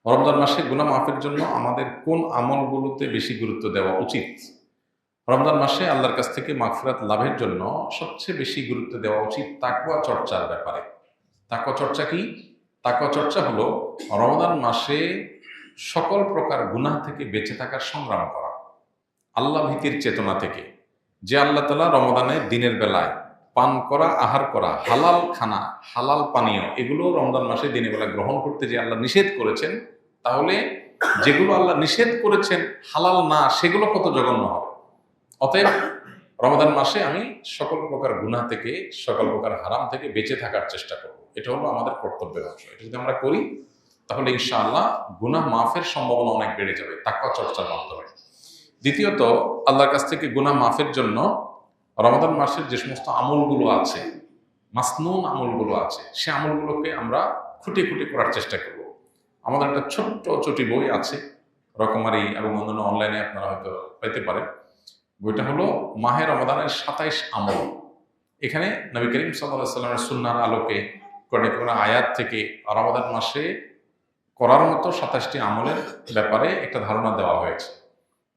রমজান মাসে গুনাহ মাফের জন্য আমাদের কোন আমলগুলোতে বেশি গুরুত্ব দেওয়া উচিত? রমজান মাসে আল্লাহর কাছ থেকে মাগফিরাত লাভের জন্য সবচেয়ে বেশি গুরুত্ব দেওয়া উচিত তাকওয়া চর্চার ব্যাপারে। তাকওয়া চর্চা কি? তাকওয়া চর্চা হলো রমজান মাসে সকল প্রকার গুনাহ থেকে বেঁচে থাকার সংগ্রাম করা। আল্লাহ ভীতির চেতনা থেকে, যে আল্লাহ তাআলা রমজানে দিনের বেলায় পান করা, আহার করা, হালাল খানা, হালাল পানীয় এগুলো রমজান মাসে দিনের বেলা গ্রহণ করতে যে আল্লাহ নিষেধ করেছেন, তাহলে যেগুলো আল্লাহ নিষেধ করেছেন হালাল না, সেগুলো কত জঘন্য হবে। অতএব রমজান মাসে আমি সকল প্রকার গুনাহ থেকে, সকল প্রকার হারাম থেকে বেঁচে থাকার চেষ্টা করব। এটা হলো আমাদের কর্তব্যের অংশ। এটা যদি আমরা করি তাহলে ইনশাআল্লাহ গুনাহ মাফের সম্ভাবনা অনেক বেড়ে যাবে তাকওয়া চর্চার মাধ্যমে। দ্বিতীয়ত, আল্লাহর কাছ থেকে গুনাহ মাফের জন্য রমাদান মাসের যে সমস্ত আমলগুলো আছে, মাসনুন আমলগুলো আছে, সে আমলগুলোকে আমরা খুঁটে খুঁটে করার চেষ্টা করব। আমাদের একটা ছোট্ট ছোটি বই আছে, রকমারি এবং অন্যান্য অনলাইনে আপনারা হয়তো পেতে পারেন। বইটা হলো মাহে রমাদানের 27 আমল। এখানে নবী করিম সাল্লাল্লাহু আলাইহি ওয়াসাল্লামের সুন্নাহর আলোকে কোন আয়াত থেকে রমাদান মাসে করার মতো 27টি আমলের ব্যাপারে একটা ধারণা দেওয়া হয়েছে।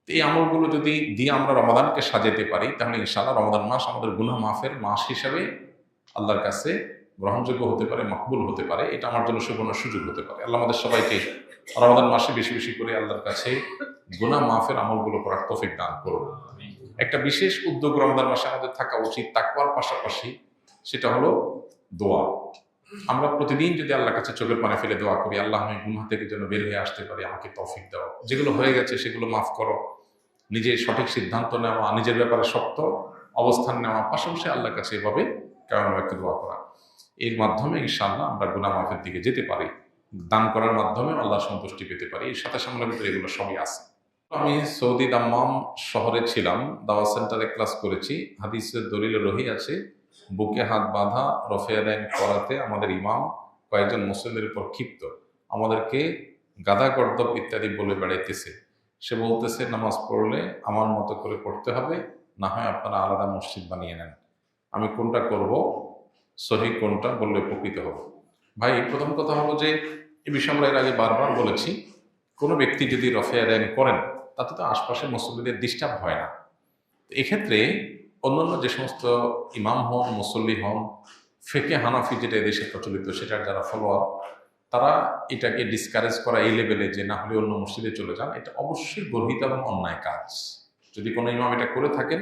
এই আমলগুলো যদি দিয়ে আমরা রমাদানকে সাজাতে পারি, তাহলে ইনশাআল্লাহ রমাদান মাস আমাদের গুনাহ মাফের মাস হিসাবে আল্লাহর কাছে গ্রহণযোগ্য হতে পারে, মকবুল হতে পারে। এটা আমার জন্য সুবর্ণ সুযোগ হতে পারে। আল্লাহ আমাদের সবাইকে রমাদান মাসে বেশি বেশি করে আল্লাহর কাছে গুনাহ মাফের আমলগুলো করার তৌফিক দান করুন। একটা বিশেষ উদ্যোগ রমাদান মাসে আমাদের থাকা উচিত তাকওয়ার পাশাপাশি, সেটা হলো দোয়া। আমরা প্রতিদিন যদি আল্লাহর কাছে চোখের পানি ফেলে দোয়া করি, আল্লাহ আমি গুনাহ থেকে যেন বের হয়ে আসতে পারি, আমাকে তৌফিক দাও, যেগুলো হয়ে গেছে সেগুলো মাফ করো, নিজের সঠিক সিদ্ধান্ত নেওয়া, নিজের ব্যাপারে শক্ত অবস্থান নেওয়া, পাশাপাশি আল্লাহর কাছে এভাবে কেমন একটা দোয়া করা। এর মাধ্যমে ইনশাআল্লাহ আমরা গুনাহ মাফের দিকে যেতে পারি, দান করার মাধ্যমে আল্লাহ সন্তুষ্টি পেতে পারি। এর সাথে সামনের ভিতরে এগুলো সবই আছে। আমি সৌদি দাম্মাম শহরে ছিলাম, দাওয়া সেন্টারে ক্লাস করেছি। হাদিসের দলিলে রহি আছে, বুকে হাত বাঁধা রফে আদায় করাতে আমাদের ইমাম কয়েকজন মুসলিমদের উপর ক্ষিপ্ত, আমাদেরকে গাদা গর্দব ইত্যাদি বলে বেড়াইতেছে। সে বলতেছে, নামাজ পড়লে আমার মতো করে পড়তে হবে, না হয় আপনারা আলাদা মসজিদ বানিয়ে নেন। আমি কোনটা করব, সহি কোনটা বললে উপকৃত হব। ভাই, প্রথম কথা হলো যে এই বিষয়ে আমরা এর আগে বারবার বলেছি, কোনো ব্যক্তি যদি রফে আদায় করেন তাতে তো আশপাশের মুসল্লিদের ডিস্টার্ব হয় না। এক্ষেত্রে অন্যান্য যে সমস্ত ইমাম হন, মুসল্লি হন, ফেকে হানাফি যেটা এদেশে প্রচলিত সেটার যারা ফলোয়ার, তারা এটাকে ডিসকারেজ করা এই লেভেলে যে না হলে অন্য মসজিদে চলে যান, এটা অবশ্যই গর্হিত এবং অন্যায় কাজ। যদি কোনো ইমাম এটা করে থাকেন,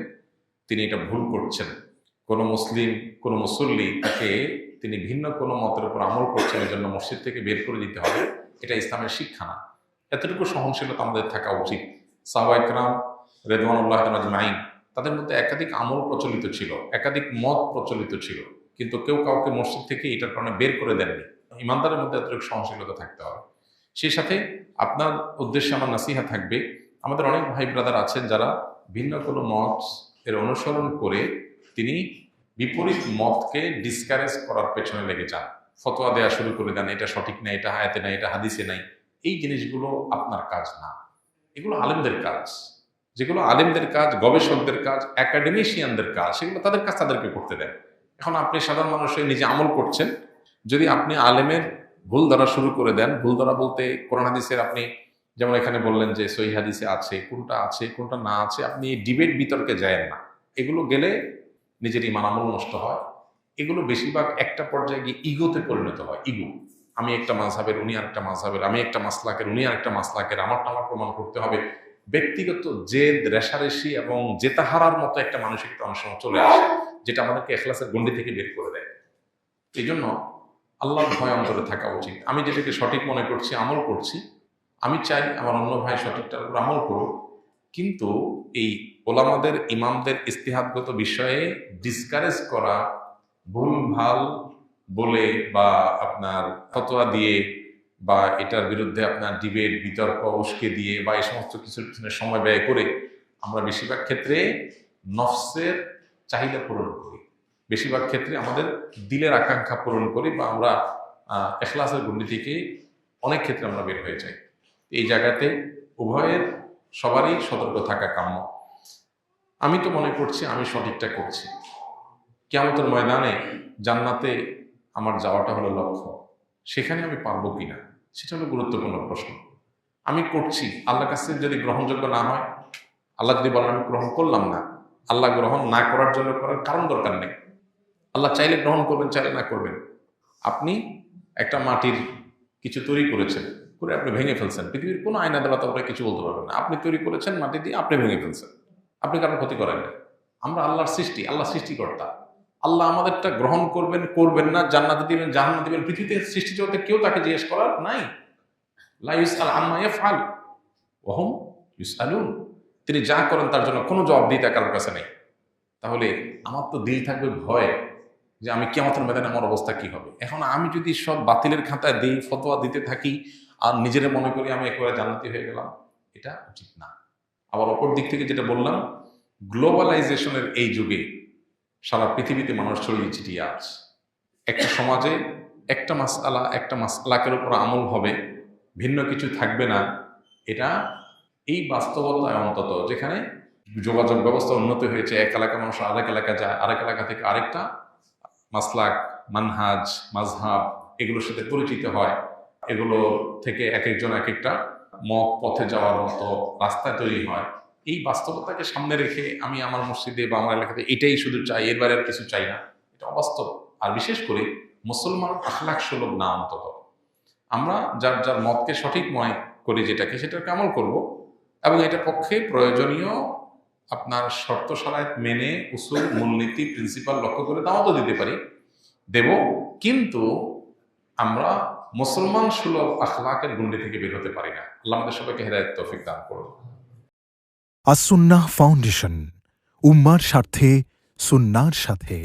তিনি এটা ভুল করছেন। কোনো মুসলিম, কোনো মুসল্লি তাকে, তিনি ভিন্ন কোনো মতের উপর আমল করছেন, এই জন্য মসজিদ থেকে বের করে দিতে হবে, এটা ইসলামের শিক্ষা না। এতটুকু সহনশীলতা আমাদের থাকা উচিত। সাহাবা ইকরাম রিদওয়ানুল্লাহ আজমাইন, তাদের মধ্যে একাধিক আমল প্রচলিত ছিল, একাধিক মত প্রচলিত ছিল, কিন্তু কেউ কাউকে মসজিদ থেকে এটার কারণে বের করে দেননি। ইমানদারের মধ্যে এতটুকু সহনশীলতা থাকতে হবে। সেই সাথে আপনার উদ্দেশ্যে আমার নাসিহা থাকবে, আমাদের অনেক ভাই ব্রাদার আছেন যারা ভিন্ন কোনো মত এর অনুসরণ করে তিনি বিপরীত মতকে ডিসকারেজ করার পেছনে লেগে যান, ফতোয়া দেওয়া শুরু করে দেন, এটা সঠিক না, এটা আয়াতে নাই, এটা হাদিসে নাই। এই জিনিসগুলো আপনার কাজ না, এগুলো আলেমদের কাজ। যেগুলো আলেমদের কাজ, গবেষকদের কাজ, একাডেমিশিয়ানদের কাজ, সেগুলো তাদের কাজ তাদেরকে করতে দেন। এখন আপনি সাধারণ মানুষ হয়ে নিজে আমল করছেন, যদি আপনি আলেমের ভুল ধরা শুরু করে দেন, ভুল ধরা বলতে কোরআন হাদিসের, আপনি যেমন এখানে বললেন যে সহিহ হাদিসে আছে, কোনটা না আছে, আপনি ডিবেট বিতর্কে যায়েন না। এগুলো গেলে নিজের ইমান আমল নষ্ট হয়। এগুলো বেশিরভাগ একটা পর্যায়ে গিয়ে ইগোতে পরিণত হয়। ইগো, আমি একটা মাযহাবের, উনি আরেকটা মাযহাবের, আমি একটা মাসলাকের, উনি আরেকটা মাসলাকের, আমারটা আমার প্রমাণ করতে হবে। ব্যক্তিগত জেদ, রেষারেষি এবং জেতাহারার মতো একটা মানসিকতা অনেক সময় চলে আসে, যেটা আমাদেরকে ইখলাসের গণ্ডি থেকে বের করে দেয়। এই জন্য আল্লাহর ভয় অন্তরে থাকা উচিত। আমি যেটাকে সঠিক মনে করছি, আমল করছি, আমি চাই আমার অন্য ভাই সঠিকটার উপর আমল করুক, কিন্তু এই ওলামাদের, ইমামদের ইস্তিহাদগত বিষয়ে ডিসকারেজ করা, ভুল ভাল বলে বা আপনার ফতোয়া দিয়ে বা এটার বিরুদ্ধে আপনার ডিবেট বিতর্ক উস্কে দিয়ে বা এই সমস্ত কিছুর পিছনে সময় ব্যয় করে আমরা বেশিরভাগ ক্ষেত্রে নফসের চাহিদা পূরণ করি, বেশিরভাগ ক্ষেত্রে আমাদের দিলের আকাঙ্ক্ষা পূরণ করি, বা আমরা ইখলাসের গণ্ডি থেকে অনেক ক্ষেত্রে আমরা বের হয়ে যাই। এই জায়গাতে উভয়ের সবারই সতর্ক থাকা কাম্য। আমি তো মনে করছি আমি সঠিকটা করছি, কিয়ামতের ময়দানে জান্নাতে আমার যাওয়াটা হলো লক্ষ্য, সেখানে আমি পারবো কিনা, সেটা হলো গুরুত্বপূর্ণ প্রশ্ন। আমি করছি, আল্লাহর কাছে যদি গ্রহণযোগ্য না হয়, আল্লাহ যদি বলেন আমি গ্রহণ করলাম না, আল্লাহ গ্রহণ না করার জন্য করার কারণ দরকার নেই। আল্লাহ চাইলে গ্রহণ করবেন, চাইলে না করবেন। আপনি একটা মাটির কিছু তৈরি করেছেন, করে আপনি ভেঙে ফেলছেন, পৃথিবীর কোনো আইন আদালত আপনাকে কিছু বলতে পারবেন না। আপনি তৈরি করেছেন মাটি দিয়ে, আপনি ভেঙে ফেলছেন, আপনি কারোর ক্ষতি করেন না। আমরা আল্লাহর সৃষ্টি, আল্লাহ সৃষ্টিকর্তা। আল্লাহ আমাদেরটা গ্রহণ করবেন, করবেন না, জান্নাতে দিবেন, জাহান্নামে দিবেন, পৃথিবীতে সৃষ্টি জগতে কেউ তাকে জিজ্ঞেস করার নাই। লা ইউসআল আম্মা ইয়াফআল ওয়া হুম ইউসআলুন। তিনি যা করেন তার জন্য কোনো জবাবদিহিতা কারোর কাছে নেই। তাহলে আমার তো দিল থাকবে ভয় যে আমি কিয়ামতের ময়দানে আমার অবস্থা কি হবে। এখন আমি যদি সব বাতিলের খাতায় দিই, ফতোয়া দিতে থাকি, আর নিজেরা মনে করি আমি একেবারে জান্নাতি হয়ে গেলাম, এটা উচিত না। আবার অপর দিক থেকে যেটা বললাম, গ্লোবালাইজেশনের এই যুগে সারা পৃথিবীতে মানুষ ছড়িয়ে ছিটিয়ে আছে। একটা সমাজে একটা মাসআলা, একটা মাসলাকের উপর আমল হবে, ভিন্ন কিছু থাকবে না। এটা এই বাস্তবতায় অন্তত, যেখানে যোগাযোগ ব্যবস্থা উন্নত হয়েছে, এক এলাকা মানুষ আরেক এলাকা যায়, আরেক এলাকা থেকে আরেকটা মাসলাক, মানহাজ, মাযহাব এগুলোর সাথে পরিচিত হয়, এগুলো থেকে এক একজন এক একটা মত পথে যাওয়ার মতো রাস্তা তৈরি হয়। এই বাস্তবতাকে সামনে রেখে আমি আমার মসজিদে বা আমার এলাকাতে এটাই শুধু চাই, এর বাইরে আর কিছু চাই না, এটা অবাস্তব। আর বিশেষ করে মুসলমান আখলাক সুলভ না। অন্তত আমরা যার যার মতকে সঠিক মনে করি, যেটাকে সেটাকে আমল করব, এবং এটার পক্ষে প্রয়োজনীয় আপনার শর্ত শারাইত মেনে উসুল, মূলনীতি, প্রিন্সিপাল লক্ষ্য করে দাওয়াতও দিতে পারি, দেব। কিন্তু আমরা মুসলমান সুলভ আখলাকের গুন্ডি থেকে বের হতে পারি না। আল্লাহ আমাদের সবাইকে হেদায়েত তৌফিক দান করুন। আসুন্নাহ ফাউন্ডেশন, উম্মার স্বার্থে সুন্নাহর সাথে।